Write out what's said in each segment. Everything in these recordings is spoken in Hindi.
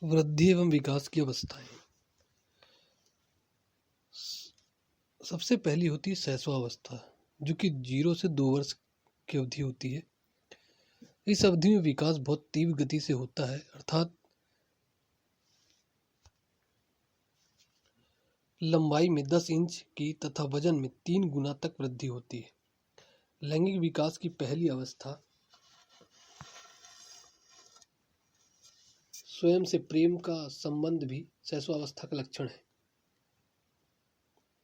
वृद्धि एवं विकास की अवस्थाएं। सबसे पहली होती है शैशवावस्था, जो कि 0 से 2 वर्ष की अवधि होती है। इस अवधि में विकास बहुत तीव्र गति से होता है, अर्थात लंबाई में 10 इंच की तथा वजन में 3 गुना तक वृद्धि होती है। लैंगिक विकास की पहली अवस्था स्वयं से प्रेम का संबंध भी शैशवावस्था का लक्षण है।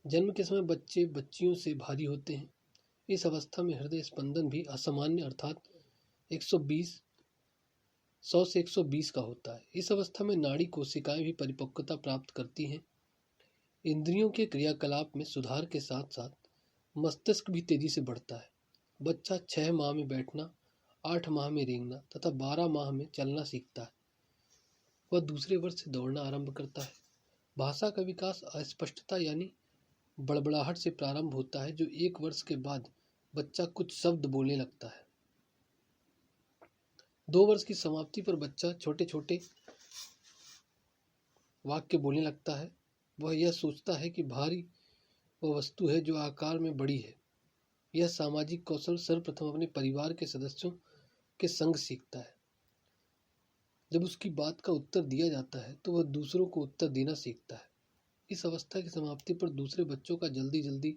जन्म के समय बच्चे बच्चियों से भारी होते हैं। इस अवस्था में हृदय स्पंदन भी असामान्य अर्थात 120 100 से 120 का होता है। इस अवस्था में नाड़ी कोशिकाएं भी परिपक्वता प्राप्त करती हैं। इंद्रियों के क्रियाकलाप में सुधार के साथ साथ मस्तिष्क भी तेजी से बढ़ता है। बच्चा 6 माह में बैठना, 8 माह में रेंगना तथा 12 माह में चलना सीखता है। वह दूसरे वर्ष से दौड़ना आरंभ करता है। भाषा का विकास अस्पष्टता यानी बड़बड़ाहट से प्रारंभ होता है, जो 1 वर्ष के बाद बच्चा कुछ शब्द बोलने लगता है। 2 वर्ष की समाप्ति पर बच्चा छोटे छोटे वाक्य बोलने लगता है। वह यह सोचता है कि भारी वह वस्तु है जो आकार में बड़ी है। यह सामाजिक कौशल सर्वप्रथम अपने परिवार के सदस्यों के संग सीखता है। जब उसकी बात का उत्तर दिया जाता है तो वह दूसरों को उत्तर देना सीखता है। इस अवस्था की समाप्ति पर दूसरे बच्चों का जल्दी जल्दी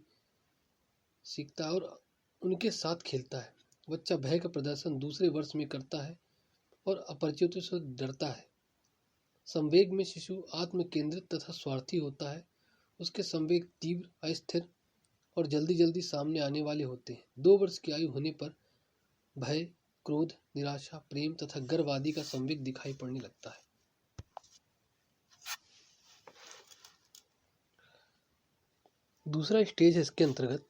सीखता है और उनके साथ खेलता है। बच्चा भय का प्रदर्शन दूसरे वर्ष में करता है और अपरिचितों से डरता है। संवेग में शिशु आत्म केंद्रित तथा स्वार्थी होता है। उसके संवेग तीव्र, अस्थिर और जल्दी जल्दी सामने आने वाले होते हैं। 2 वर्ष की आयु होने पर भय, क्रोध, निराशा, प्रेम तथा गर्व आदि का संवेग दिखाई पड़ने लगता है। दूसरा स्टेज है इसके अंतर्गत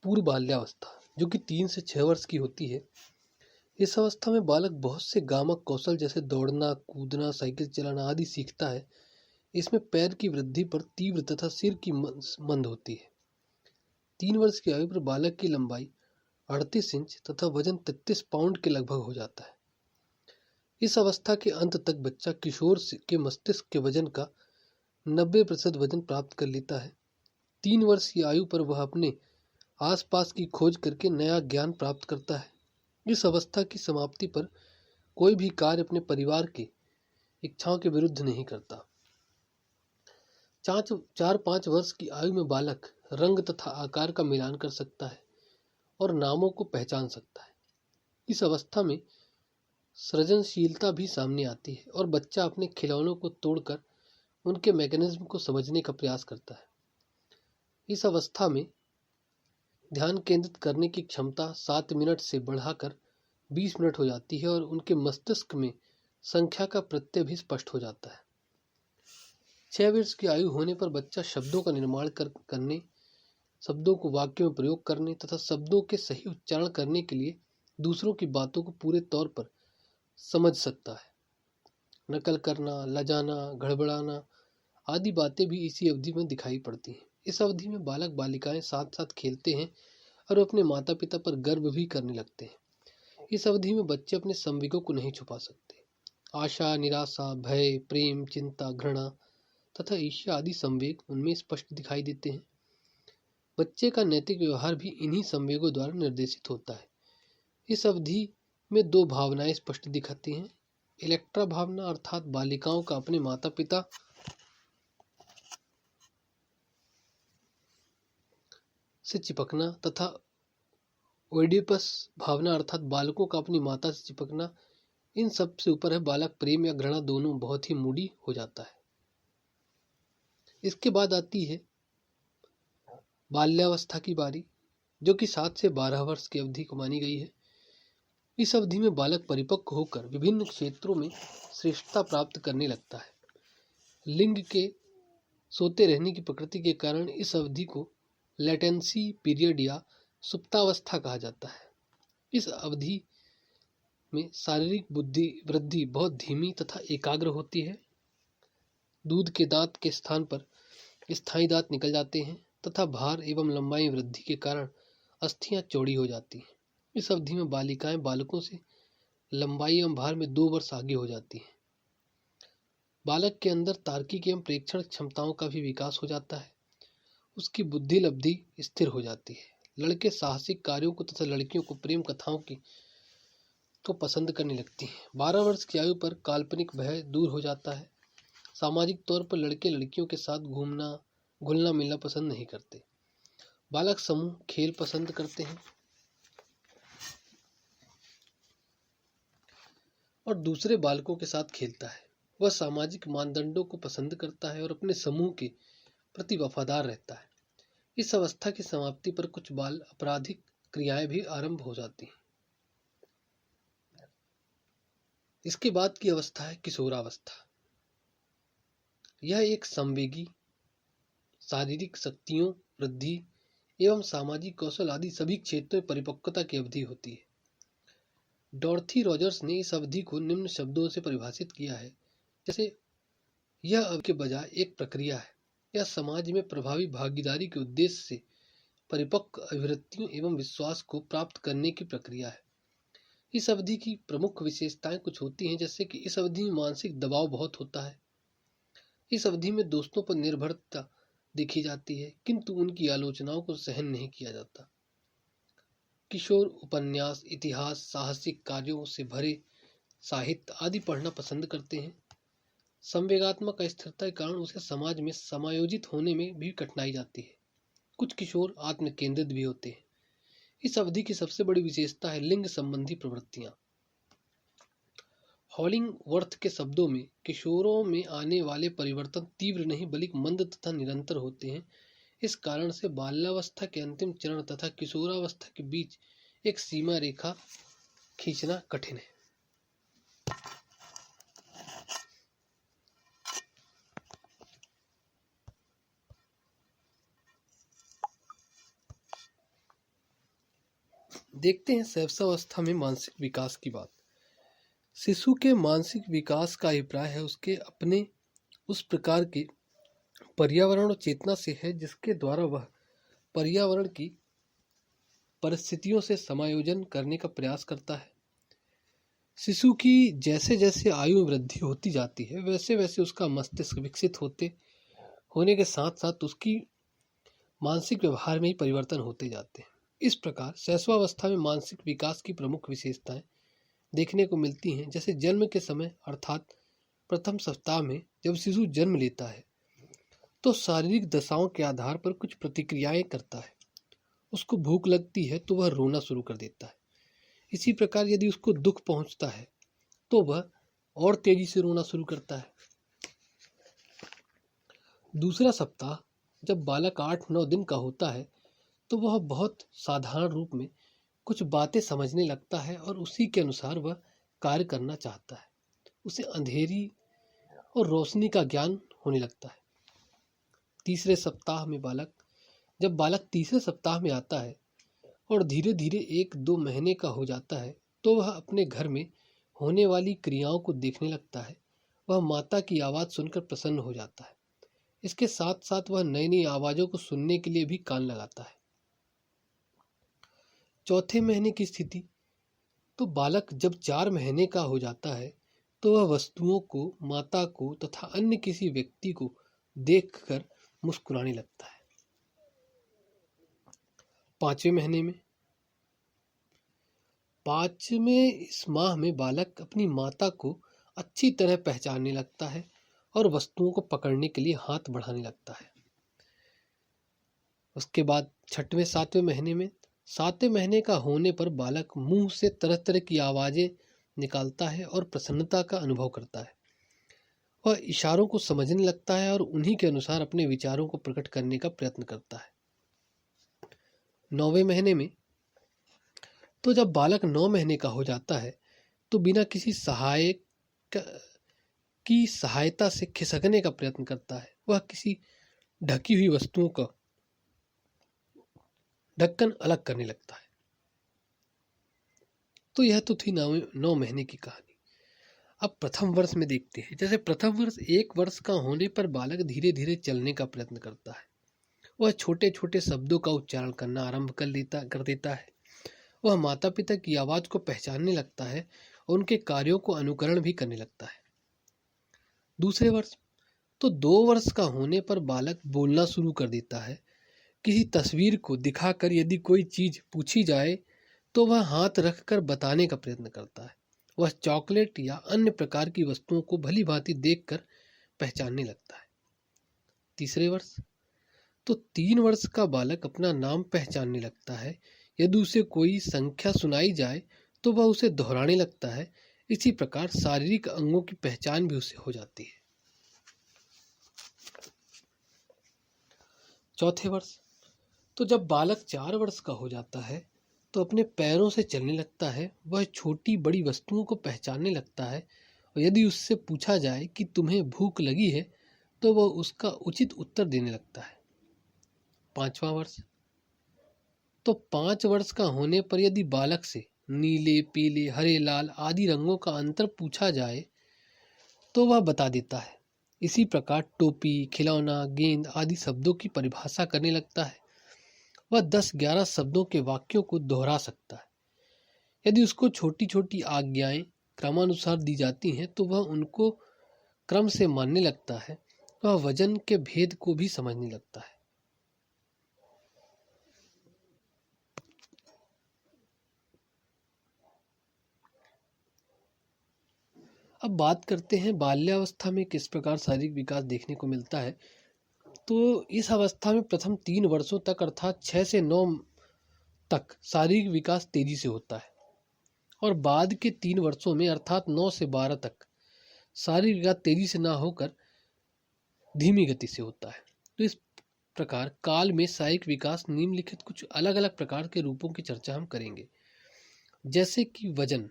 पूर्व बाल्यावस्था, जो कि 3 से 6 वर्ष की होती है। इस अवस्था में बालक बहुत से गामक कौशल जैसे दौड़ना, कूदना, साइकिल चलाना आदि सीखता है। इसमें पैर की वृद्धि पर तीव्र तथा सिर की मंद होती है। 3 वर्ष की आयु पर बालक की लंबाई 38 इंच तथा वजन 33 पाउंड के लगभग हो जाता है। इस अवस्था के अंत तक बच्चा किशोर के मस्तिष्क के वजन का 90% वजन प्राप्त कर लेता है। 3 वर्ष की आयु पर वह अपने आसपास की खोज करके नया ज्ञान प्राप्त करता है। इस अवस्था की समाप्ति पर कोई भी कार्य अपने परिवार की इच्छाओं के विरुद्ध नहीं करता। 4-5 वर्ष की आयु में बालक रंग तथा आकार का मिलान कर सकता है और नामों को पहचान सकता है। इस अवस्था में सृजनशीलता भी सामने आती है और बच्चा अपने खिलौनों को तोड़कर उनके मैकेनिज्म को समझने का प्रयास करता है। इस अवस्था में ध्यान केंद्रित करने की क्षमता 7 मिनट से बढ़ाकर 20 मिनट हो जाती है और उनके मस्तिष्क में संख्या का प्रत्यय भी स्पष्ट हो जाता है। 6 वर्ष की आयु होने पर बच्चा शब्दों का निर्माण करने, शब्दों को वाक्य में प्रयोग करने तथा शब्दों के सही उच्चारण करने के लिए दूसरों की बातों को पूरे तौर पर समझ सकता है। नकल करना, लजाना, गड़बड़ाना आदि बातें भी इसी अवधि में दिखाई पड़ती हैं। इस अवधि में बालक बालिकाएं साथ साथ खेलते हैं और अपने माता पिता पर गर्व भी करने लगते हैं। इस अवधि में बच्चे अपने संवेगों को नहीं छुपा सकते। आशा, निराशा, भय, प्रेम, चिंता, घृणा तथा ईर्ष्या आदि संवेग उनमें स्पष्ट दिखाई देते हैं। बच्चे का नैतिक व्यवहार भी इन्हीं संवेगों द्वारा निर्देशित होता है। इस अवधि में 2 भावनाएं स्पष्ट दिखती हैं। इलेक्ट्रा भावना अर्थात बालिकाओं का अपने माता पिता से चिपकना तथा ओइडिपस भावना अर्थात बालकों का अपनी माता से चिपकना। इन सब से ऊपर है बालक प्रेम या घृणा दोनों बहुत ही मूडी हो जाता है। इसके बाद आती है बाल्यावस्था की बारी, जो कि 7 से 12 वर्ष की अवधि को मानी गई है। इस अवधि में बालक परिपक्व होकर विभिन्न क्षेत्रों में श्रेष्ठता प्राप्त करने लगता है। लिंग के सोते रहने की प्रकृति के कारण इस अवधि को लेटेंसी पीरियड या सुप्तावस्था कहा जाता है। इस अवधि में शारीरिक बुद्धि वृद्धि बहुत धीमी तथा एकाग्र होती है। दूध के दांत के स्थान पर स्थायी दांत निकल जाते हैं तथा भार एवं लंबाई वृद्धि के कारण अस्थियां चौड़ी हो जाती हैं। इस अवधि में बालिकाएं बालकों से लंबाई एवं भार में 2 वर्ष आगे हो जाती हैं। बालक के अंदर तार्किक एवं प्रेक्षण क्षमताओं का भी विकास हो जाता है। उसकी बुद्धि लब्धि स्थिर हो जाती है। लड़के साहसिक कार्यों को तथा लड़कियों को प्रेम कथाओं की को पसंद करने लगती हैं। 12 वर्ष की आयु पर काल्पनिक भय दूर हो जाता है। सामाजिक तौर पर लड़के लड़कियों के साथ घुलना मिलना पसंद नहीं करते। बालक समूह खेल पसंद करते हैं और दूसरे बालकों के साथ खेलता है। वह सामाजिक मानदंडों को पसंद करता है और अपने समूह के प्रति वफादार रहता है। इस अवस्था की समाप्ति पर कुछ बाल आपराधिक क्रियाएं भी आरंभ हो जाती हैं। इसके बाद की अवस्था है किशोरावस्था। यह एक संवेगी, शारीरिक शक्तियों वृद्धि एवं सामाजिक कौशल आदि सभी क्षेत्रों में परिपक्वता की अवधि होती है। डॉर्थी रॉजर्स ने इस अवधि को निम्न शब्दों से परिभाषित किया है, जैसे यह अब के बजाय एक प्रक्रिया है। यह समाज में प्रभावी भागीदारी के उद्देश्य से परिपक्व अभिवृत्तियों एवं विश्वास को प्राप्त करने की प्रक्रिया है। इस अवधि की प्रमुख विशेषताएं कुछ होती हैं, जैसे कि इस अवधि में मानसिक दबाव बहुत होता है। इस अवधि में दोस्तों पर निर्भरता देखी जाती है, किंतु उनकी आलोचनाओं को सहन नहीं किया जाता। किशोर उपन्यास, इतिहास, साहसिक कार्यों से भरे साहित्य आदि पढ़ना पसंद करते हैं। संवेगात्मक अस्थिरता के कारण उसे समाज में समायोजित होने में भी कठिनाई जाती है। कुछ किशोर आत्म केंद्रित भी होते हैं। इस अवधि की सबसे बड़ी विशेषता है लिंग संबंधी प्रवृत्तियां। हॉलिंगवर्थ के शब्दों में किशोरों में आने वाले परिवर्तन तीव्र नहीं बल्कि मंद तथा निरंतर होते हैं। इस कारण से बाल्यावस्था के अंतिम चरण तथा किशोरावस्था के बीच एक सीमा रेखा खींचना कठिन है। देखते हैं शैशवावस्था में मानसिक विकास की बात। शिशु के मानसिक विकास का अभिप्राय है उसके अपने उस प्रकार के पर्यावरण और चेतना से है जिसके द्वारा वह पर्यावरण की परिस्थितियों से समायोजन करने का प्रयास करता है। शिशु की जैसे जैसे आयु में वृद्धि होती जाती है वैसे वैसे उसका मस्तिष्क विकसित होने के साथ साथ उसकी मानसिक व्यवहार में ही परिवर्तन होते जाते हैं। इस प्रकार शैशवावस्था में मानसिक विकास की प्रमुख विशेषताएं देखने को मिलती हैं, जैसे जन्म के समय अर्थात प्रथम सप्ताह में जब शिशु जन्म लेता है तो शारीरिक दशाओं के आधार पर कुछ प्रतिक्रियाएं करता है। उसको भूख लगती है तो वह रोना शुरू कर देता है। इसी प्रकार यदि उसको दुख पहुंचता है तो वह और तेजी से रोना शुरू करता है। दूसरा सप्ताह जब बालक 8-9 दिन का होता है तो वह बहुत साधारण रूप में कुछ बातें समझने लगता है और उसी के अनुसार वह कार्य करना चाहता है। उसे अंधेरी और रोशनी का ज्ञान होने लगता है। तीसरे सप्ताह में जब बालक तीसरे सप्ताह में आता है और धीरे धीरे 1-2 महीने का हो जाता है तो वह अपने घर में होने वाली क्रियाओं को देखने लगता है। वह माता की आवाज़ सुनकर प्रसन्न हो जाता है। इसके साथ साथ वह नई नई आवाज़ों को सुनने के लिए भी कान लगाता है। चौथे महीने की स्थिति तो बालक जब 4 महीने का हो जाता है तो वह वस्तुओं को, माता को तथा अन्य किसी व्यक्ति को देखकर मुस्कुराने लगता है। 5वें इस माह में बालक अपनी माता को अच्छी तरह पहचानने लगता है और वस्तुओं को पकड़ने के लिए हाथ बढ़ाने लगता है। उसके बाद 6वें-7वें महीने में 7वें महीने का होने पर बालक मुंह से तरह तरह की आवाज़ें निकालता है और प्रसन्नता का अनुभव करता है। वह इशारों को समझने लगता है और उन्हीं के अनुसार अपने विचारों को प्रकट करने का प्रयत्न करता है। 9वें महीने में तो जब बालक 9 महीने का हो जाता है तो बिना किसी सहायक की सहायता से खिसकने का प्रयत्न करता है। वह किसी ढकी हुई वस्तुओं का ढक्कन अलग करने लगता है। तो यह तो थी 9 महीने की कहानी। अब प्रथम वर्ष में देखते हैं। जैसे प्रथम वर्ष 1 वर्ष का होने पर बालक धीरे धीरे चलने का प्रयत्न करता है। वह छोटे छोटे शब्दों का उच्चारण करना आरंभ कर देता है। वह माता पिता की आवाज़ को पहचानने लगता है और उनके कार्यों को अनुकरण भी करने लगता है। दूसरे वर्ष तो 2 वर्ष का होने पर बालक बोलना शुरू कर देता है। किसी तस्वीर को दिखाकर यदि कोई चीज पूछी जाए तो वह हाथ रखकर बताने का प्रयत्न करता है। वह चॉकलेट या अन्य प्रकार की वस्तुओं को भली भांति देखकर पहचानने लगता है। तीसरे वर्ष तो 3 वर्ष का बालक अपना नाम पहचानने लगता है। यदि उसे कोई संख्या सुनाई जाए तो वह उसे दोहराने लगता है। इसी प्रकार शारीरिक अंगों की पहचान भी उसे हो जाती है। चौथे वर्ष तो जब बालक 4 वर्ष का हो जाता है तो अपने पैरों से चलने लगता है। वह छोटी बड़ी वस्तुओं को पहचानने लगता है और यदि उससे पूछा जाए कि तुम्हें भूख लगी है तो वह उसका उचित उत्तर देने लगता है। 5वां वर्ष तो 5 वर्ष का होने पर यदि बालक से नीले, पीले, हरे, लाल आदि रंगों का अंतर पूछा जाए तो वह बता देता है। इसी प्रकार टोपी, खिलौना, गेंद आदि शब्दों की परिभाषा करने लगता है। वह 10-11 शब्दों के वाक्यों को दोहरा सकता है। यदि उसको छोटी छोटी आज्ञाएं क्रमानुसार दी जाती हैं तो वह उनको क्रम से मानने लगता है। वह वजन के भेद को भी समझने लगता है। अब बात करते हैं बाल्यावस्था में किस प्रकार शारीरिक विकास देखने को मिलता है। तो इस अवस्था में प्रथम 3 वर्षों तक अर्थात 6 से 9 तक शारीरिक विकास तेजी से होता है और बाद के 3 वर्षों में अर्थात 9 से 12 तक शारीरिक विकास तेजी से ना होकर धीमी गति से होता है। तो इस प्रकार काल में शारीरिक विकास निम्नलिखित कुछ अलग अलग प्रकार के रूपों की चर्चा हम करेंगे। जैसे कि वजन,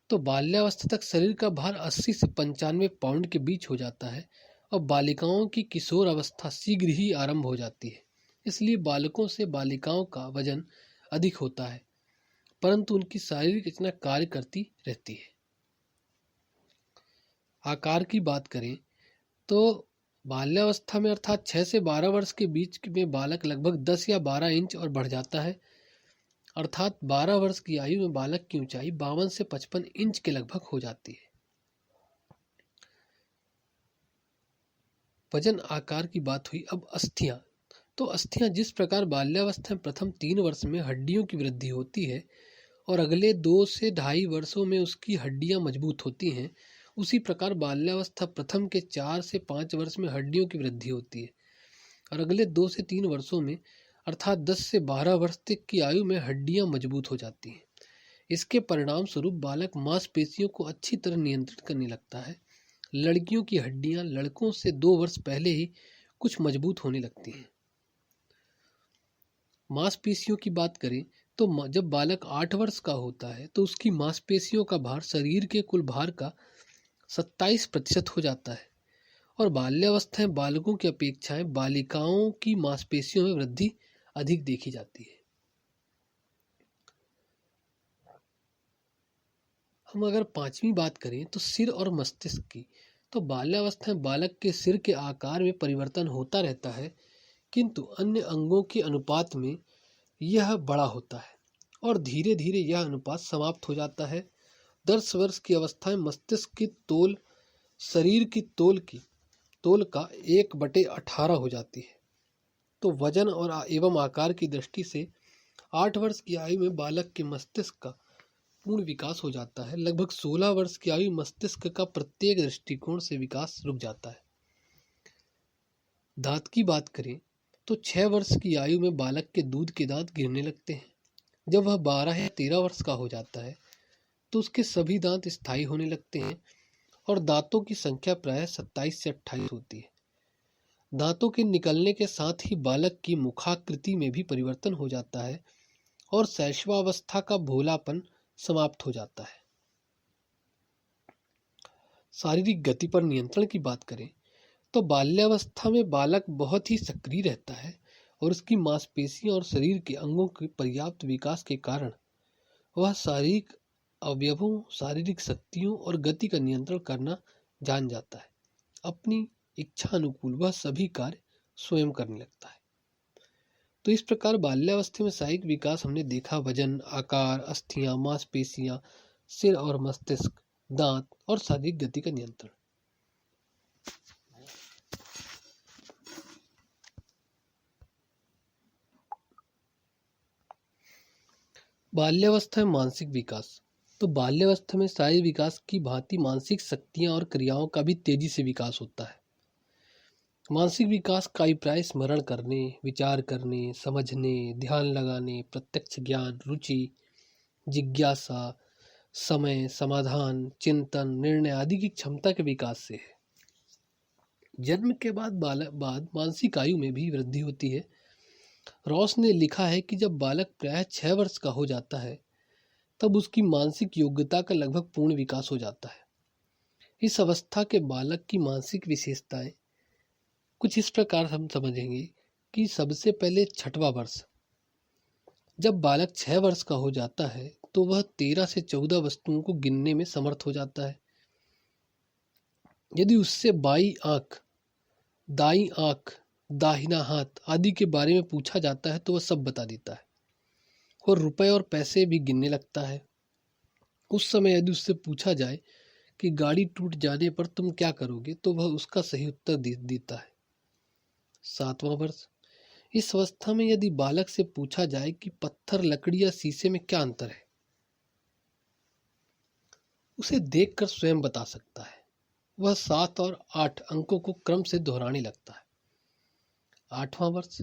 तो बाल्यावस्था तक शरीर का भार 80 से 95 पाउंड के बीच हो जाता है और बालिकाओं की किशोर अवस्था शीघ्र ही आरंभ हो जाती है। इसलिए बालकों से बालिकाओं का वजन अधिक होता है, परंतु उनकी शारीरिक रचना कार्य करती रहती है। आकार की बात करें तो बाल्यावस्था में अर्थात 6 से 12 वर्ष के बीच में बालक लगभग 10 या 12 इंच और बढ़ जाता है। अर्थात 12 वर्ष की आयु में बालक की ऊंचाई 52 से 55 इंच के लगभग हो जाती है। वजन आकार की बात हुई। अब अस्थियां, तो अस्थियां जिस प्रकार बाल्यावस्था में प्रथम 3 वर्ष में हड्डियों की वृद्धि होती है और अगले 2 से 2.5 वर्षों में उसकी हड्डियां मजबूत होती हैं, उसी प्रकार बाल्यावस्था प्रथम के 4 से 5 वर्ष में हड्डियों की वृद्धि होती है और अगले 2 से 3 वर्षों में अर्थात 10 से 12 वर्ष तक की आयु में हड्डियां मजबूत हो जाती हैं। इसके परिणाम स्वरूप बालक मांसपेशियों को अच्छी तरह नियंत्रित करने लगता है। लड़कियों की हड्डियां लड़कों से 2 वर्ष पहले ही कुछ मजबूत होने लगती हैं। मांसपेशियों की बात करें तो जब बालक 8 वर्ष का होता है तो उसकी मांसपेशियों का भार शरीर के कुल भार का 27% हो जाता है और बाल्यावस्था में बालकों की अपेक्षाएं बालिकाओं की मांसपेशियों में वृद्धि अधिक देखी जाती है। हम अगर 5वीं बात करें तो सिर और मस्तिष्क की, तो बाल्यावस्था में बालक के सिर के आकार में परिवर्तन होता रहता है, किंतु अन्य अंगों के अनुपात में यह बड़ा होता है और धीरे धीरे यह अनुपात समाप्त हो जाता है। 10 वर्ष की अवस्था में मस्तिष्क की तोल शरीर की तोल का 1/18 हो जाती है। तो वजन और एवं आकार की दृष्टि से 8 वर्ष की आयु में बालक के मस्तिष्क का पूर्ण विकास हो जाता है। लगभग 16 वर्ष की आयु मस्तिष्क का प्रत्येक दृष्टिकोण से विकास रुक जाता है। दांत की बात करें तो 6 वर्ष की आयु में बालक के दूध के दांत गिरने लगते हैं। जब वह 12 या 13 वर्ष का हो जाता है तो उसके सभी दांत स्थायी होने लगते हैं और दांतों की संख्या प्रायः 27 से 28 होती है। दांतों के निकलने के साथ ही बालक की मुखाकृति में भी परिवर्तन हो जाता है और शैशवावस्था का भोलापन समाप्त हो जाता है। शारीरिक गति पर नियंत्रण की बात करें तो बाल्यावस्था में बालक बहुत ही सक्रिय रहता है और उसकी मांसपेशियों और शरीर के अंगों के पर्याप्त विकास के कारण वह शारीरिक अवयवों, शारीरिक शक्तियों और गति का नियंत्रण करना जान जाता है। अपनी इच्छा अनुकूल वह सभी कार्य स्वयं करने लगता है। तो इस प्रकार बाल्यावस्था में शारीरिक विकास हमने देखा। वजन, आकार, अस्थियां, मांसपेशियां, सिर और मस्तिष्क, दांत और शारीरिक गति का नियंत्रण। बाल्यावस्था में मानसिक विकास। तो बाल्यावस्था में शारीरिक विकास की भांति मानसिक शक्तियां और क्रियाओं का भी तेजी से विकास होता है। मानसिक विकास का अभिप्राय स्मरण करने, विचार करने, समझने, ध्यान लगाने, प्रत्यक्ष ज्ञान, रुचि, जिज्ञासा, समय, समाधान, चिंतन, निर्णय आदि की क्षमता के विकास से है। जन्म के बाद मानसिक आयु में भी वृद्धि होती है। रॉस ने लिखा है कि जब बालक प्रायः 6 वर्ष का हो जाता है तब उसकी मानसिक योग्यता का लगभग पूर्ण विकास हो जाता है। इस अवस्था के बालक की मानसिक विशेषताएं कुछ इस प्रकार हम समझेंगे कि सबसे पहले 6वां वर्ष। जब बालक 6 वर्ष का हो जाता है तो वह 13 से 14 वस्तुओं को गिनने में समर्थ हो जाता है। यदि उससे बाई आंख, दाई आंख, दाहिना हाथ आदि के बारे में पूछा जाता है तो वह सब बता देता है और रुपए और पैसे भी गिनने लगता है। उस समय यदि उससे पूछा जाए कि गाड़ी टूट जाने पर तुम क्या करोगे तो वह उसका सही उत्तर देता है। 7वां वर्ष। इस अवस्था में यदि बालक से पूछा जाए कि पत्थर, लकड़ी या शीशे में क्या अंतर है, उसे देखकर स्वयं बता सकता है। वह 7 और 8 अंकों को क्रम से दोहराने लगता है। 8वां वर्ष।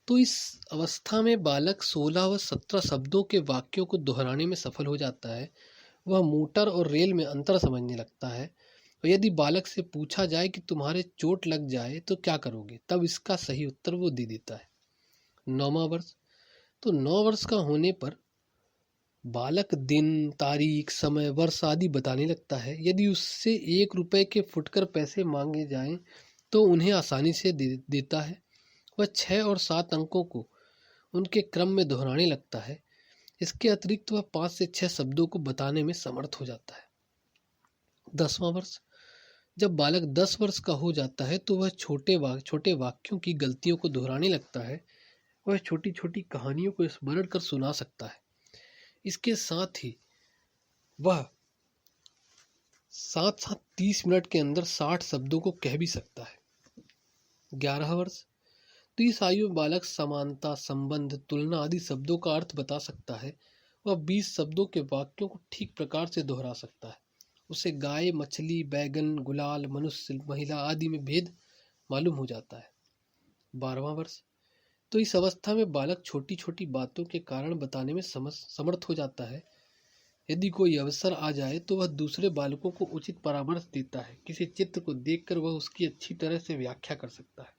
तो इस अवस्था में बालक 16 व 17 शब्दों के वाक्यों को दोहराने में सफल हो जाता है। वह मोटर और रेल में अंतर समझने लगता है। और यदि बालक से पूछा जाए कि तुम्हारे चोट लग जाए तो क्या करोगे, तब इसका सही उत्तर वो दे देता है। 9वां वर्ष। तो 9 वर्ष का होने पर बालक दिन, तारीख, समय, वर्ष आदि बताने लगता है। यदि उससे 1 रुपए के फुटकर पैसे मांगे जाएं तो उन्हें आसानी से देता है। वह 6 और 7 अंकों को उनके क्रम में दोहराने लगता है। इसके अतिरिक्त वह 5 से 6 शब्दों को बताने में समर्थ हो जाता है। 10वां वर्ष। जब बालक 10 वर्ष का हो जाता है तो वह छोटे वाक्यों की गलतियों को दोहराने लगता है। वह छोटी छोटी कहानियों को स्मरण कर सुना सकता है। इसके साथ ही वह साथ 30 मिनट के अंदर 60 शब्दों को कह भी सकता है। 11वां वर्ष। तो इस आयु में बालक समानता, संबंध, तुलना आदि शब्दों का अर्थ बता सकता है। वह 20 शब्दों के वाक्यों को ठीक प्रकार से दोहरा सकता है। उसे गाय, मछली, बैगन, गुलाल, मनुष्य, महिला आदि में भेद मालूम हो जाता है। 12वां वर्ष। तो इस अवस्था में बालक छोटी छोटी बातों के कारण बताने में समर्थ हो जाता है। यदि कोई अवसर आ जाए तो वह दूसरे बालकों को उचित परामर्श देता है। किसी चित्र को देखकर वह उसकी अच्छी तरह से व्याख्या कर सकता है।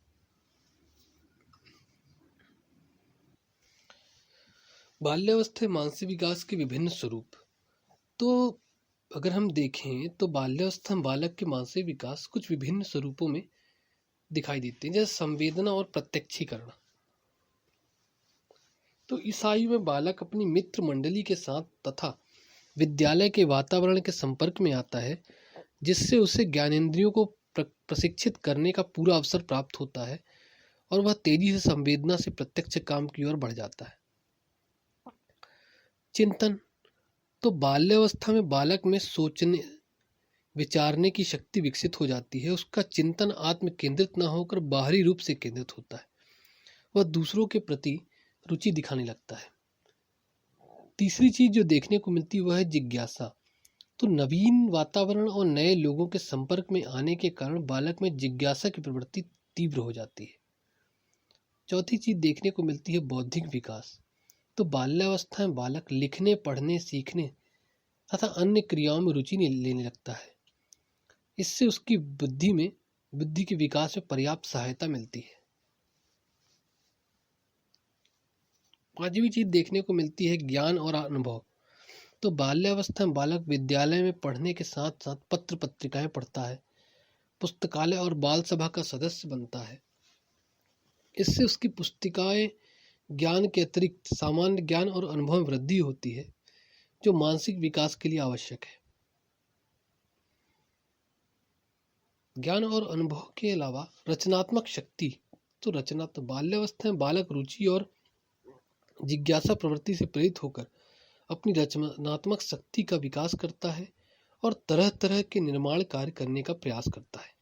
बाल्यावस्था में मानसिक विकास के विभिन्न स्वरूप। तो अगर हम देखें तो बाल्यावस्था में बालक के मानसिक विकास कुछ विभिन्न स्वरूपों में दिखाई देते हैं, जैसे संवेदना और प्रत्यक्षीकरण। तो इस आयु में बालक अपनी मित्र मंडली के साथ तथा विद्यालय के वातावरण के संपर्क में आता है, जिससे उसे ज्ञानेंद्रियों को प्रशिक्षित करने का पूरा अवसर प्राप्त होता है और वह तेजी से संवेदना से प्रत्यक्ष काम की ओर बढ़ जाता है। चिंतन। तो बाल्यावस्था में बालक में सोचने, विचारने की शक्ति विकसित हो जाती है। उसका चिंतन आत्म केंद्रित न होकर बाहरी रूप से केंद्रित होता है। वह दूसरों के प्रति रुचि दिखाने लगता है। तीसरी चीज जो देखने को मिलती है वह है जिज्ञासा। तो नवीन वातावरण और नए लोगों के संपर्क में आने के कारण बालक में जिज्ञासा की प्रवृत्ति तीव्र हो जाती है। चौथी चीज देखने को मिलती है बौद्धिक विकास। तो बाल्यावस्था में बालक लिखने, पढ़ने, सीखने तथा अन्य क्रियाओं में रुचि लेने लगता है। इससे उसकी बुद्धि के विकास में पर्याप्त सहायता मिलती है। पांचवी चीज देखने को मिलती है ज्ञान और अनुभव। तो बाल्यावस्था में बालक विद्यालय में पढ़ने के साथ साथ पत्र पत्रिकाएं पढ़ता है, पुस्तकालय और बाल सभा का सदस्य बनता है। इससे उसकी पुस्तिकाएं ज्ञान के अतिरिक्त सामान्य ज्ञान और अनुभव में वृद्धि होती है, जो मानसिक विकास के लिए आवश्यक है। ज्ञान और अनुभव के अलावा रचनात्मक शक्ति। तो बाल्यावस्था में बालक रुचि और जिज्ञासा प्रवृत्ति से प्रेरित होकर अपनी रचनात्मक शक्ति का विकास करता है और तरह तरह के निर्माण कार्य करने का प्रयास करता है।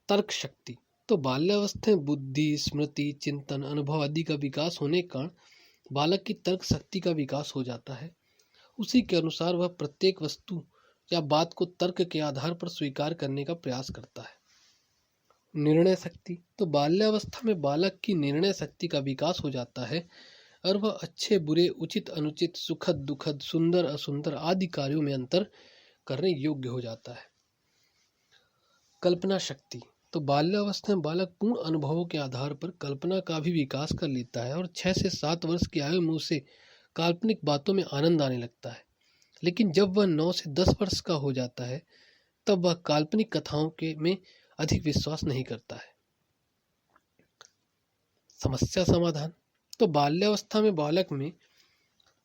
तर्क शक्ति। तो बाल्यावस्था में बुद्धि, स्मृति, चिंतन, अनुभव आदि का विकास होने के कारण बालक की तर्क शक्ति का विकास हो जाता है। उसी के अनुसार वह प्रत्येक वस्तु या बात को तर्क के आधार पर स्वीकार करने का प्रयास करता है। निर्णय शक्ति, तो बाल्यावस्था में बालक की निर्णय शक्ति का विकास हो जाता है और वह अच्छे बुरे, उचित अनुचित, सुखद दुखद, सुंदर असुंदर आदि कार्यों में अंतर करने योग्य हो जाता है। कल्पना शक्ति, तो बाल्यावस्था में बालक पूर्ण अनुभवों के आधार पर कल्पना का भी विकास कर लेता है और 6 से 7 वर्ष की आयु में उसे काल्पनिक बातों में आनंद आने लगता है। लेकिन जब वह 9 से 10 वर्ष का हो जाता है तब वह काल्पनिक कथाओं के में अधिक विश्वास नहीं करता है। समस्या समाधान, तो बाल्यावस्था में बालक में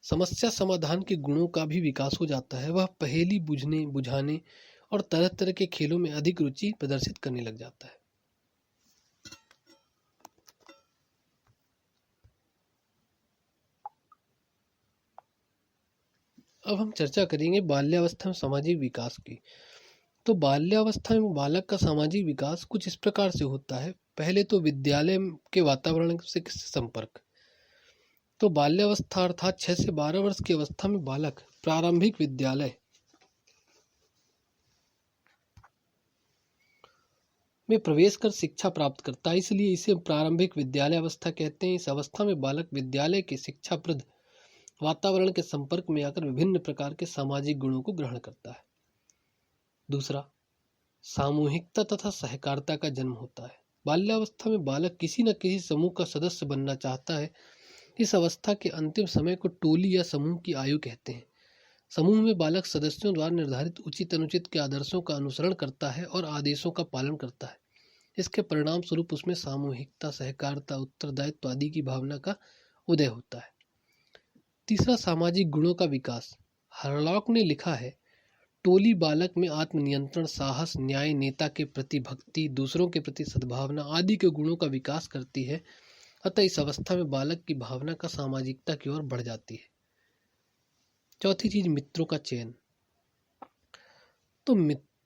समस्या समाधान के गुणों का भी विकास हो जाता है। वह पहेली बुझाने और तरह तरह के खेलों में अधिक रुचि प्रदर्शित करने लग जाता है। अब हम चर्चा करेंगे बाल्यावस्था में सामाजिक विकास की। तो बाल्यावस्था में बालक का सामाजिक विकास कुछ इस प्रकार से होता है। पहले तो विद्यालय के वातावरण से संपर्क। तो बाल्यावस्था अर्थात 6 से 12 वर्ष की अवस्था में बालक प्रारंभिक विद्यालय में प्रवेश कर शिक्षा प्राप्त करता है, इसलिए इसे प्रारंभिक विद्यालय अवस्था कहते हैं। इस अवस्था में बालक विद्यालय के शिक्षाप्रद वातावरण के संपर्क में आकर विभिन्न प्रकार के सामाजिक गुणों को ग्रहण करता है। दूसरा, सामूहिकता तथा सहकारिता का जन्म होता है। बाल्यावस्था में बालक किसी न किसी समूह का सदस्य बनना चाहता है। इस अवस्था के अंतिम समय को टोली या समूह की आयु कहते हैं। समूह में बालक सदस्यों द्वारा निर्धारित उचित अनुचित के आदर्शों का अनुसरण करता है और आदेशों का पालन करता है। इसके परिणाम स्वरूप उसमें सामूहिकता, सहकारिता, उत्तरदायित्व आदि की भावना का उदय होता है। तीसरा, सामाजिक गुणों का विकास। हरलॉक ने लिखा है, टोली बालक में आत्मनियंत्रण, साहस, न्याय, नेता के प्रति भक्ति, दूसरों के प्रति सद्भावना आदि के गुणों का विकास करती है। अतः इस अवस्था में बालक की भावना का सामाजिकता की ओर बढ़ जाती है। चौथी चीज, मित्रों का चयन। तो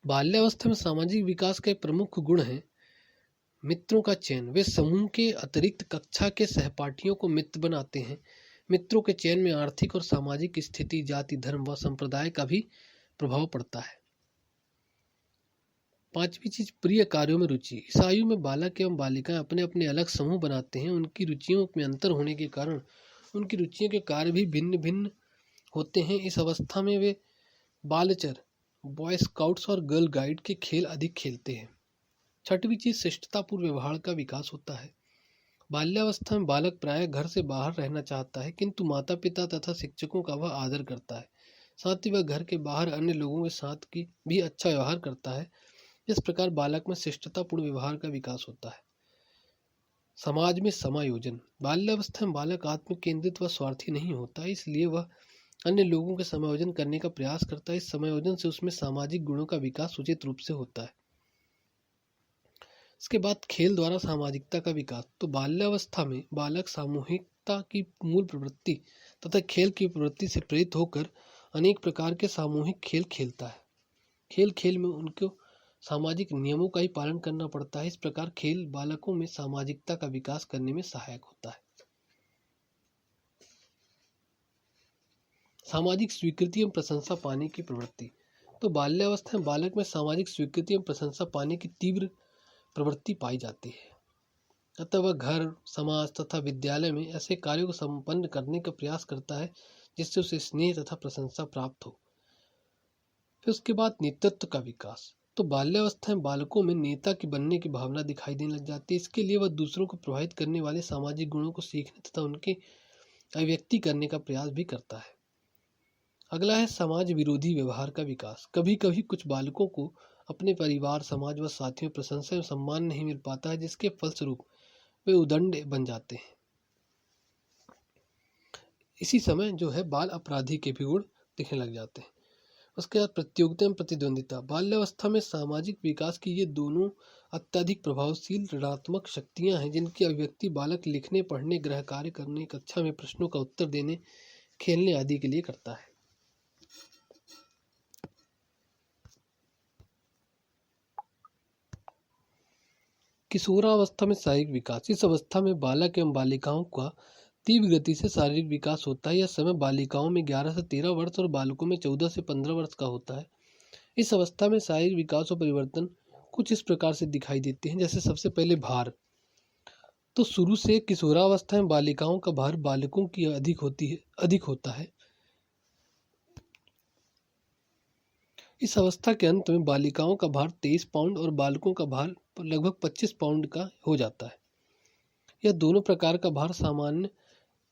बाल्यावस्था में सामाजिक विकास का एक प्रमुख गुण है मित्रों का चयन। वे समूह के अतिरिक्त कक्षा के सहपाठियों को मित्र बनाते हैं। मित्रों के चयन में आर्थिक और सामाजिक स्थिति, जाति, धर्म व संप्रदाय का भी प्रभाव पड़ता है। पांचवी चीज, प्रिय कार्यों में रुचि। इस आयु में बालक एवं बालिकाएं अपने अपने अलग समूह बनाते हैं। उनकी रुचियों में अंतर होने के कारण उनकी रुचियों के कार्य भी भिन्न भिन्न होते हैं। इस अवस्था में वे बालचर, बॉय स्काउट्स और गर्ल गाइड के खेल अधिक खेलते हैं। छठवीं चीज, शिष्टतापूर्ण व्यवहार का विकास होता है। बाल्यावस्था में बालक प्रायः घर से बाहर रहना चाहता है, किंतु माता पिता तथा शिक्षकों का वह आदर करता है। साथ ही वह घर के बाहर अन्य लोगों के साथ की भी अच्छा व्यवहार करता है। इस प्रकार बालक में शिष्टतापूर्ण व्यवहार का विकास होता है। समाज में समायोजन। बाल्यावस्था में बालक आत्म केंद्रित व स्वार्थी नहीं होता, इसलिए वह अन्य लोगों के समायोजन करने का प्रयास करता है। इस समायोजन से उसमें सामाजिक गुणों का विकास उचित रूप से होता है। इसके बाद खेल द्वारा सामाजिकता का विकास। तो बाल्यावस्था में बालक सामूहिकता की मूल प्रवृत्ति तथा खेल की प्रवृत्ति से प्रेरित होकर अनेक प्रकार के सामूहिक खेल खेलता है। खेल खेल में उनको सामाजिक नियमों का ही पालन करना पड़ता है। इस प्रकार खेल बालकों में सामाजिकता का विकास करने में सहायक होता है। सामाजिक स्वीकृति एवं प्रशंसा पाने की प्रवृत्ति। तो बाल्यावस्था में बालक में सामाजिक स्वीकृति एवं प्रशंसा पाने की तीव्र प्रवृत्ति पाई जाती है। अतः वह घर, समाज तथा विद्यालय में ऐसे कार्यों को संपन्न करने का प्रयास करता है जिससे उसे स्नेह तथा प्रशंसा प्राप्त हो। फिर उसके बाद नेतृत्व का विकास। तो बाल्यावस्था में बालकों में नेता की बनने की भावना दिखाई देने लग जाती है। इसके लिए वह दूसरों को प्रभावित करने वाले सामाजिक गुणों को सीखने तथा उनके अभिव्यक्ति करने का प्रयास भी करता है। अगला है समाज विरोधी व्यवहार का विकास। कभी कभी कुछ बालकों को अपने परिवार, समाज व साथियों प्रशंसा एवं सम्मान नहीं मिल पाता है, जिसके फलस्वरूप वे उदंड बन जाते हैं। इसी समय जो है बाल अपराधी के भी गुण दिखने लग जाते हैं। उसके बाद प्रतियोगिता एवं प्रतिद्वंदिता। बाल्यावस्था में सामाजिक विकास की ये दोनों अत्यधिक प्रभावशील ऋणात्मक शक्तियां हैं, जिनकी अभिव्यक्ति बालक लिखने, पढ़ने, गृह कार्य करने, कक्षा में प्रश्नों का उत्तर देने, खेलने आदि के लिए करता है। किशोरावस्था में शारीरिक विकास। इस अवस्था में बालक एवं बालिकाओं का तीव्र गति से शारीरिक विकास होता है। यह समय बालिकाओं में 11 से 13 वर्ष और बालकों में 14 से 15 वर्ष का होता है। इस अवस्था में शारीरिक विकास और परिवर्तन कुछ इस प्रकार से दिखाई देते हैं। जैसे सबसे पहले भार। तो शुरू से किशोरावस्था में बालिकाओं का भार बालकों की अधिक होता है। इस अवस्था के अंत में बालिकाओं का भार 23 पाउंड और बालकों का भार लगभग 25 पाउंड का हो जाता है। यह दोनों प्रकार का भार सामान्य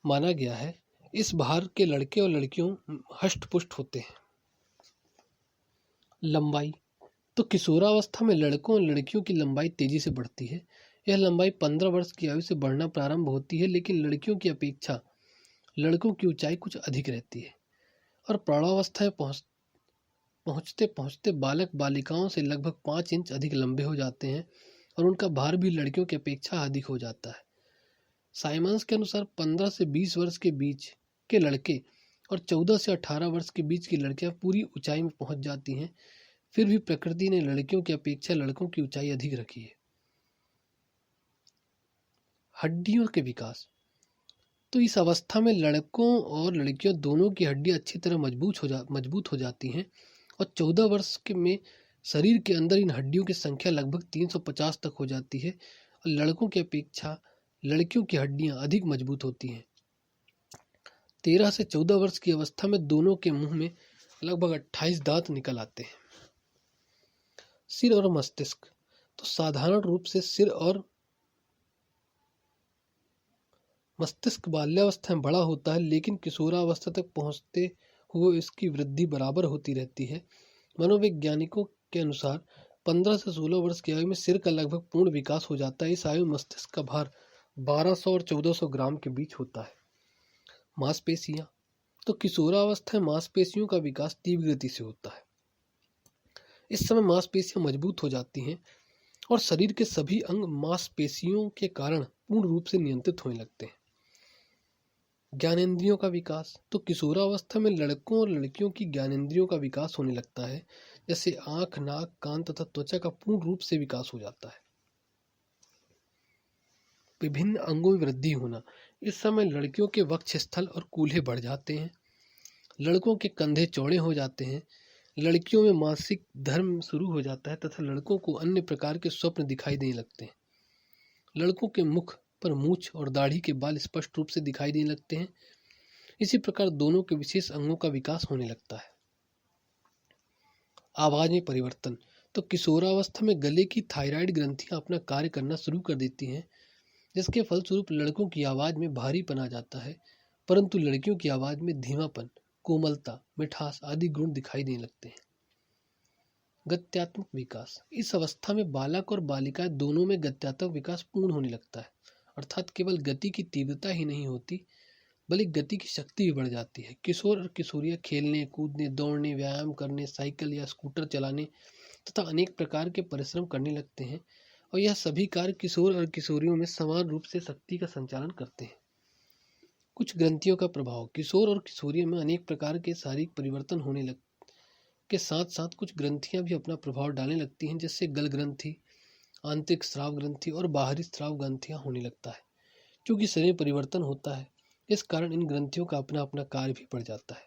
माना गया है। इस भार के लड़के और लड़कियों हष्ट-पुष्ट होते हैं। लंबाई। तो किशोरावस्था में लड़कों और लड़कियों की लंबाई तेजी से बढ़ती है। यह लंबाई 15 वर्ष की आयु से बढ़ना प्रारंभ होती है, लेकिन लड़कियों की अपेक्षा लड़कों की ऊंचाई कुछ अधिक रहती है और प्रौढ़ावस्था में पहुंचते पहुंचते बालक बालिकाओं से लगभग 5 इंच अधिक लंबे हो जाते हैं और उनका भार भी लड़कियों की अपेक्षा अधिक हो जाता है। साइमंस के अनुसार 15 से 20 वर्ष के बीच के लड़के और 14 से 18 वर्ष के बीच की लड़कियां पूरी ऊंचाई में पहुंच जाती हैं। फिर भी प्रकृति ने लड़कियों की अपेक्षा लड़कों की ऊंचाई अधिक रखी है। हड्डियों के विकास। तो इस अवस्था में लड़कों और लड़कियों दोनों की हड्डियां अच्छी तरह मजबूत हो जाती हैं और 14 वर्ष में शरीर के अंदर इन हड्डियों की संख्या लगभग 350 तक हो जाती है और लड़कों की अपेक्षा लड़कियों की हड्डियां अधिक मजबूत होती हैं। 13 से 14 वर्ष की अवस्था में दोनों के मुंह में लगभग 28 दांत निकल आते हैं। सिर और मस्तिष्क। तो साधारण रूप से सिर और मस्तिष्क बाल्यावस्था में बड़ा होता है, लेकिन किशोरावस्था तक पहुंचते हुए इसकी वृद्धि बराबर होती रहती है। मनोवैज्ञानिकों के अनुसार 15 से 16 वर्ष की आयु में सिर का लगभग पूर्ण विकास हो जाता है। इस आयु में मस्तिष्क का भार 1200 और 1400 ग्राम के बीच होता है। मांसपेशियां। तो किशोरावस्था में मांसपेशियों का विकास तीव्र गति से होता है। इस समय मांसपेशियां मजबूत हो जाती हैं और शरीर के सभी अंग मांसपेशियों के कारण पूर्ण रूप से नियंत्रित होने लगते हैं। ज्ञानेंद्रियों का विकास। तो किशोरावस्था में लड़कों और लड़कियों की ज्ञानेंद्रियों का विकास होने लगता है। जैसे आंख, नाक, कान तथा त्वचा का पूर्ण रूप से विकास हो जाता है। विभिन्न अंगों में वृद्धि होना। इस समय लड़कियों के वक्षस्थल और कूल्हे बढ़ जाते हैं, लड़कों के कंधे चौड़े हो जाते हैं, लड़कियों में मासिक धर्म शुरू हो जाता है तथा लड़कों को अन्य प्रकार के स्वप्न दिखाई देने लगते हैं। लड़कों के मुख पर मूछ और दाढ़ी के बाल स्पष्ट रूप से दिखाई देने लगते हैं। इसी प्रकार दोनों के विशेष अंगों का विकास होने लगता है। आवाज में परिवर्तन। तो किशोरावस्था में गले की थायराइड ग्रंथियां अपना कार्य करना शुरू कर देती हैं, जिसके फलस्वरूप लड़कों की आवाज में भारीपन आ जाता है, परंतु लड़कियों की आवाज में धीमापन, कोमलता, मिठास आदि गुण दिखाई देने लगते हैं। गत्यात्मक विकास। इस अवस्था में बालक और बालिकाएं दोनों में गत्यात्मक विकास पूर्ण होने लगता है, अर्थात केवल गति की तीव्रता ही नहीं होती बल्कि गति की शक्ति भी बढ़ जाती है। किशोर और किशोरियां खेलने, कूदने, दौड़ने, व्यायाम करने, साइकिल या स्कूटर चलाने तथा अनेक प्रकार के परिश्रम करने लगते हैं और यह सभी कार्य किशोर और किशोरियों में समान रूप से शक्ति का संचालन करते हैं। कुछ ग्रंथियों का प्रभाव। किशोर और किशोरियों में अनेक प्रकार के शारीरिक परिवर्तन होने के साथ साथ कुछ ग्रंथियां भी अपना प्रभाव डालने लगती हैं, जैसे गल ग्रंथि, आंतरिक स्राव ग्रंथि और बाहरी स्राव ग्रंथियां होने लगता है। क्योंकि शरीर में परिवर्तन होता है, इस कारण इन ग्रंथियों का अपना अपना कार्य भी बढ़ जाता है।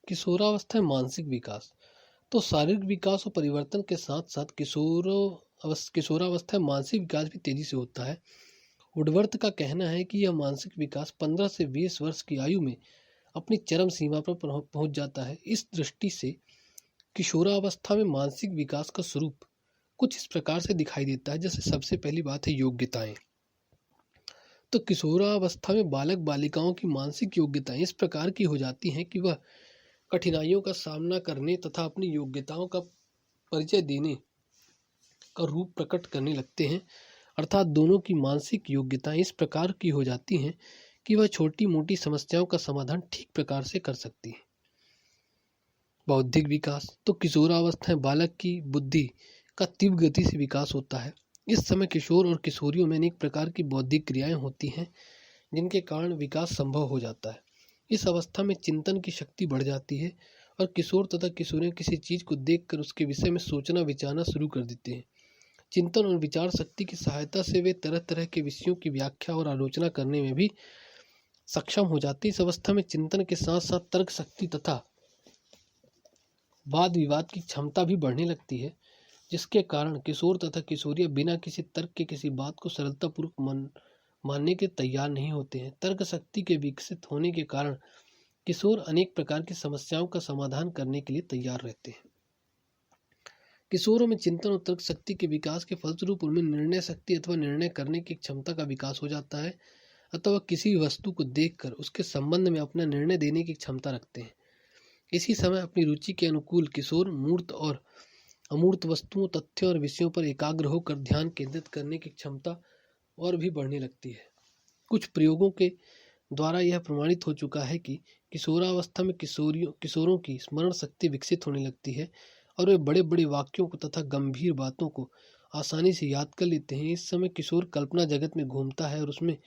किशोरावस्था में मानसिक विकास। तो शारीरिक विकास और परिवर्तन के साथ साथ किशोरावस्था में मानसिक विकास भी तेजी से होता है। वुडवर्थ का कहना है कि यह मानसिक विकास 15 से 20 वर्ष की आयु में अपनी चरम सीमा पर पहुंच जाता है। इस दृष्टि से किशोरावस्था में मानसिक विकास का स्वरूप कुछ इस प्रकार से दिखाई देता है। जैसे सबसे पहली बात है योग्यताएं। तो किशोरावस्था में बालक बालिकाओं की मानसिक योग्यताएं इस प्रकार की हो जाती हैं कि वह कठिनाइयों का सामना करने तथा अपनी योग्यताओं का परिचय देने का रूप प्रकट करने लगते हैं। अर्थात दोनों की मानसिक योग्यताएं इस प्रकार की हो जाती हैं कि वह छोटी मोटी समस्याओं का समाधान ठीक प्रकार से कर सकती है। बौद्धिक विकास। तो किशोरावस्था में बालक की बुद्धि का तीव्र गति से विकास होता है। इस समय किशोर और किशोरियों में अनेक प्रकार की बौद्धिक क्रियाएं होती हैं, जिनके कारण विकास संभव हो जाता है। इस अवस्था में चिंतन की शक्ति बढ़ जाती है और किशोर तथा किशोरियाँ किसी चीज को देखकर उसके विषय में सोचना विचारना शुरू कर देते हैं। चिंतन और विचार शक्ति की सहायता से वे तरह तरह के विषयों की व्याख्या और आलोचना करने में भी सक्षम हो जाते हैं। इस अवस्था में चिंतन के साथ साथ तर्क शक्ति तथा वाद विवाद की क्षमता भी बढ़ने लगती है, जिसके कारण किशोर तथा किशोरियाँ बिना किसी तर्क के किसी बात को सरलतापूर्वक मानने के तैयार नहीं होते हैं। तर्क शक्ति के विकसित होने के कारण किशोर अनेक प्रकार की समस्याओं का समाधान करने के लिए तैयार रहते हैं। किशोरों में चिंतन और तर्क शक्ति के विकास के फलस्वरूप उनमें निर्णय शक्ति अथवा निर्णय करने की क्षमता का विकास हो जाता है, अथवा किसी वस्तु को देखकर उसके संबंध में अपना निर्णय देने की क्षमता रखते हैं। इसी समय अपनी रुचि के अनुकूल किशोर मूर्त और अमूर्त वस्तुओं, तथ्यों और विषयों पर एकाग्र होकर ध्यान केंद्रित करने की क्षमता और भी बढ़ने लगती है। कुछ प्रयोगों के द्वारा यह प्रमाणित हो चुका है कि किशोरावस्था में किशोरों की स्मरण शक्ति विकसित होने लगती है और वे बड़े बड़े वाक्यों को तथा गंभीर बातों को आसानी से याद कर लेते हैं। इस समय किशोर कल्पना जगत में घूमता है और उसमें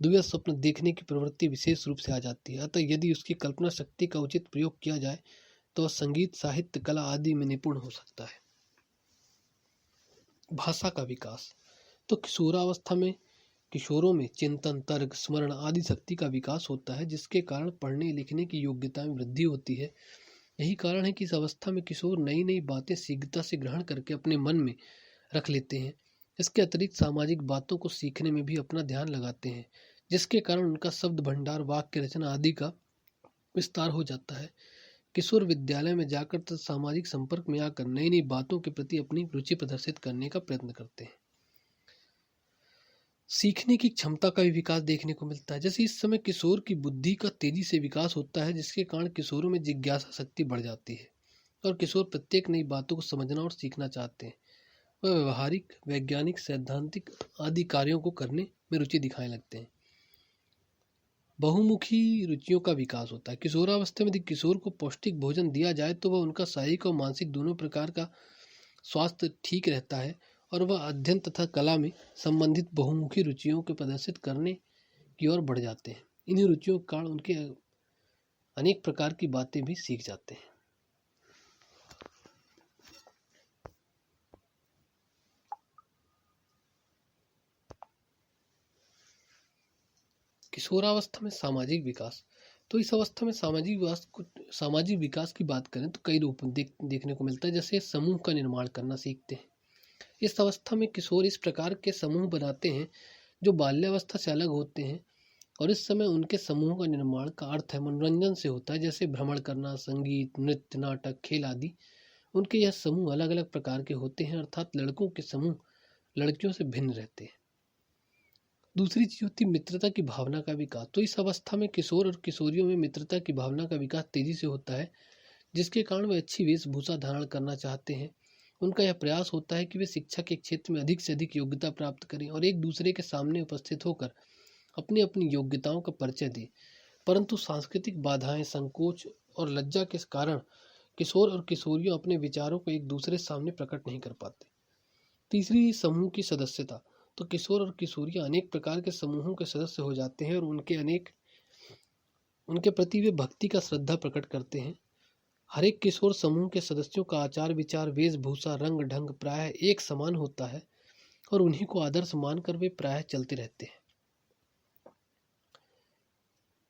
दिव्य स्वप्न देखने की प्रवृत्ति विशेष रूप से आ जाती है। अतः यदि उसकी कल्पना शक्ति का उचित प्रयोग किया जाए तो वह संगीत, साहित्य, कला आदि में निपुण हो सकता है। भाषा का विकास। तो किशोरावस्था में किशोरों में चिंतन, तर्क, स्मरण आदि शक्ति का विकास होता है, जिसके कारण पढ़ने लिखने की योग्यता में वृद्धि होती है। यही कारण है कि इस अवस्था में किशोर नई नई बातें शीघ्रता से ग्रहण करके अपने मन में रख लेते हैं। इसके अतिरिक्त सामाजिक बातों को सीखने में भी अपना ध्यान लगाते हैं, जिसके कारण उनका शब्द भंडार, वाक्य रचना आदि का विस्तार हो जाता है। किशोर विद्यालय में जाकर तथा सामाजिक संपर्क में आकर नई नई बातों के प्रति अपनी रुचि प्रदर्शित करने का प्रयत्न करते हैं। सीखने की क्षमता का भी विकास देखने को मिलता है। जैसे इस समय किशोर की बुद्धि का तेजी से विकास होता है, जिसके कारण किशोरों में जिज्ञासा शक्ति बढ़ जाती है और किशोर प्रत्येक नई बातों को समझना और सीखना चाहते हैं। वह व्यवहारिक, वैज्ञानिक, सैद्धांतिक आदि कार्यों को करने में रुचि दिखाने लगते हैं। बहुमुखी रुचियों का विकास होता है। किशोरावस्था में यदि किशोर को पौष्टिक भोजन दिया जाए तो वह उनका शारीरिक और मानसिक दोनों प्रकार का स्वास्थ्य ठीक रहता है और वह अध्ययन तथा कला में संबंधित बहुमुखी रुचियों के प्रदर्शित करने की ओर बढ़ जाते हैं। इन्हीं रुचियों के कारण उनके अनेक प्रकार की बातें भी सीख जाते हैं। किशोरावस्था में सामाजिक विकास। तो इस अवस्था में सामाजिक विकास की बात करें तो कई रूप देखने को मिलता है। जैसे समूह का निर्माण करना सीखते हैं। इस अवस्था में किशोर इस प्रकार के समूह बनाते हैं जो बाल्यावस्था से अलग होते हैं और इस समय उनके समूह का निर्माण का अर्थ है मनोरंजन से होता है, जैसे भ्रमण करना, संगीत, नृत्य, नाटक, खेल आदि। उनके यह समूह अलग अलग प्रकार के होते हैं, अर्थात लड़कों के समूह लड़कियों से भिन्न रहते हैं। दूसरी चीज होती है मित्रता की भावना का विकास। तो इस अवस्था में किशोर और किशोरियों में मित्रता की भावना का विकास तेजी से होता है, जिसके कारण वे अच्छी वेशभूषा धारण करना चाहते हैं। उनका यह प्रयास होता है कि वे शिक्षा के क्षेत्र में अधिक से अधिक योग्यता प्राप्त करें और एक दूसरे के सामने उपस्थित होकर अपनी अपनी योग्यताओं का परिचय दें। परंतु सांस्कृतिक बाधाएं, संकोच और लज्जा के कारण किशोर और किशोरियों अपने विचारों को एक दूसरे सामने प्रकट नहीं कर पाते। तीसरी, समूह की सदस्यता। तो किशोर और किशोरियां अनेक प्रकार के समूहों के सदस्य हो जाते हैं और उनके प्रति वे भक्ति का श्रद्धा प्रकट करते हैं। हर एक किशोर समूह के सदस्यों का आचार विचार, वेशभूषा, रंग ढंग प्रायः एक समान होता है और उन्हीं को आदर्श मानकर वे प्रायः चलते रहते हैं।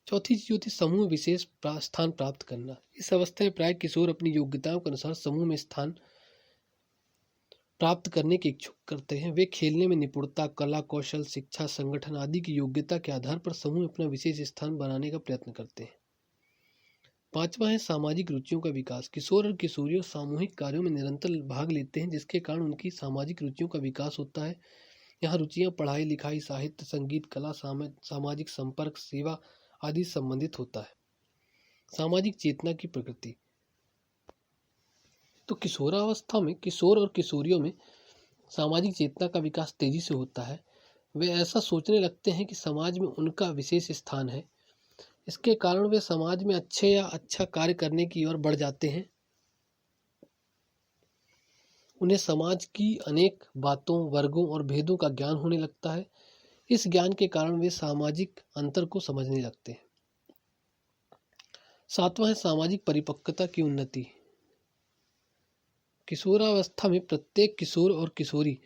चौथी चीज होती समूह विशेष स्थान प्राप्त करना। इस अवस्था में प्राय किशोर अपनी योग्यताओं के अनुसार समूह में स्थान प्राप्त करने के इच्छुक करते हैं। वे खेलने में निपुणता, कला, कौशल, शिक्षा, संगठन आदि की योग्यता के आधार पर समूह अपना विशेष स्थान बनाने का प्रयत्न करते हैं। पांचवा है सामाजिक रुचियों का विकास। किशोर और किशोरियों सामूहिक कार्यों में निरंतर भाग लेते हैं, जिसके कारण उनकी सामाजिक रुचियों का विकास होता है। यहाँ रुचियाँ पढ़ाई लिखाई, साहित्य, संगीत, कला, सामाजिक संपर्क, सेवा आदि संबंधित होता है। सामाजिक चेतना की प्रकृति। तो किशोरावस्था में किशोर और किशोरियों में सामाजिक चेतना का विकास तेजी से होता है। वे ऐसा सोचने लगते हैं कि समाज में उनका विशेष स्थान है। इसके कारण वे समाज में अच्छे या अच्छा कार्य करने की ओर बढ़ जाते हैं। उन्हें समाज की अनेक बातों, वर्गों और भेदों का ज्ञान होने लगता है। इस ज्ञान के कारण वे सामाजिक अंतर को समझने लगते हैं। सातवां है सामाजिक परिपक्वता की उन्नति। किशोरावस्था में प्रत्येक किशोर और किशोरी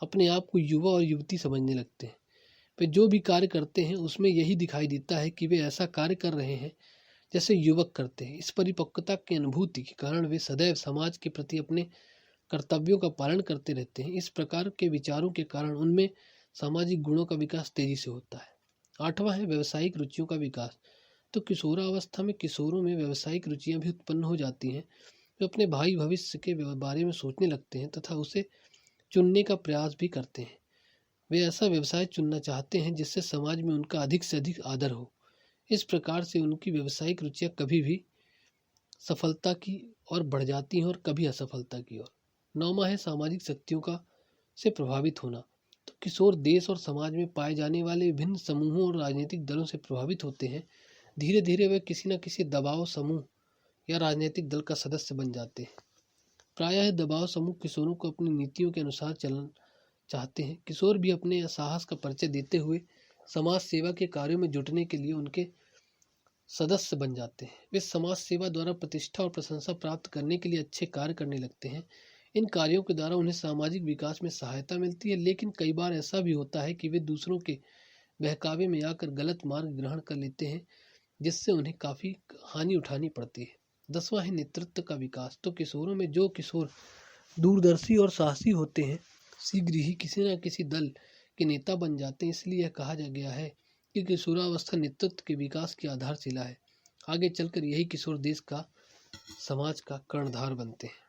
अपने आप को युवा और युवती समझने लगते हैं। वे जो भी कार्य करते हैं उसमें यही दिखाई देता है कि वे ऐसा कार्य कर रहे हैं जैसे युवक करते हैं। इस परिपक्वता की अनुभूति के कारण वे सदैव समाज के प्रति अपने कर्तव्यों का पालन करते रहते हैं। इस प्रकार के विचारों के कारण उनमें सामाजिक गुणों का विकास तेजी से होता है। आठवां है व्यवसायिक रुचियों का विकास। तो किशोरावस्था में किशोरों में व्यवसायिक रुचियां भी उत्पन्न हो जाती हैं। वे अपने भावी भविष्य के बारे में सोचने लगते हैं तथा उसे चुनने का प्रयास भी करते हैं। वे ऐसा व्यवसाय चुनना चाहते हैं जिससे समाज में उनका अधिक से अधिक आदर हो। इस प्रकार से उनकी व्यावसायिक रुचियां कभी भी सफलता की ओर बढ़ जाती हैं और कभी असफलता की ओर। नौवां है सामाजिक शक्तियों का से प्रभावित होना। तो किशोर देश और समाज में पाए जाने वाले विभिन्न समूहों और राजनीतिक दलों से प्रभावित होते हैं। धीरे धीरे वे किसी न किसी दबाव समूह या राजनीतिक दल का सदस्य बन जाते हैं। प्रायः दबाव समूह किशोरों को अपनी नीतियों के अनुसार चलना चाहते हैं। किशोर भी अपने साहस का परिचय देते हुए समाज सेवा के कार्यों में जुटने के लिए उनके सदस्य बन जाते हैं। वे समाज सेवा द्वारा प्रतिष्ठा और प्रशंसा प्राप्त करने के लिए अच्छे कार्य करने लगते हैं। इन कार्यों के द्वारा उन्हें सामाजिक विकास में सहायता मिलती है, लेकिन कई बार ऐसा भी होता है कि वे दूसरों के बहकावे में आकर गलत मार्ग ग्रहण कर लेते हैं, जिससे उन्हें काफ़ी हानि उठानी पड़ती है। 10वां है नेतृत्व का विकास। तो किशोरों में जो किशोर दूरदर्शी और साहसी होते हैं शीघ्र ही किसी न किसी दल के नेता बन जाते हैं। इसलिए यह कहा जा गया है कि किशोरावस्था नेतृत्व के विकास की आधारशिला है। आगे चलकर यही किशोर देश का समाज का कर्णधार बनते हैं।